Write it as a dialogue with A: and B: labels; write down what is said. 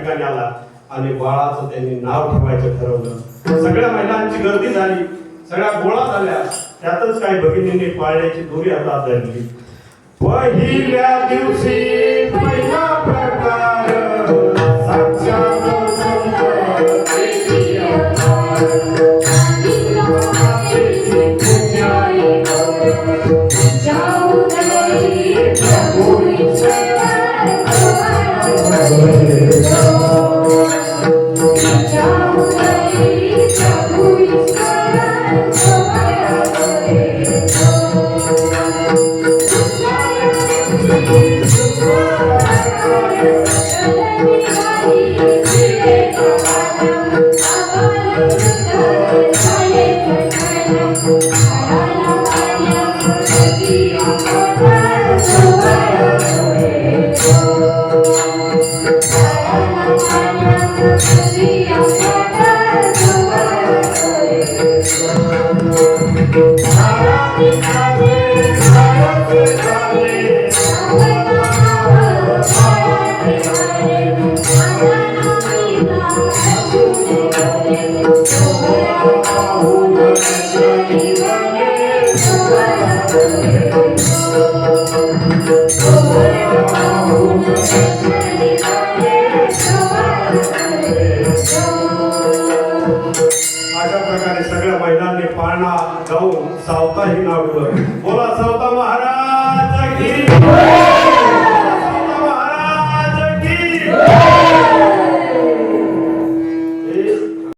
A: ठिकाणी आला आणि बाळाचं त्यांनी नाव ठेवायचं ठरवलं. सगळ्या महिलांची गर्दी झाली, सगळ्या गोळा झाल्या. त्यातच काही भगिनींनी पाळण्याची दोरी हातात धरली. पहिल्या दिवशी पहिला प्रकार साक्षात जाऊन सावता ही नाव ठेवलं. बोला सावता महाराज की, सावता महाराज की.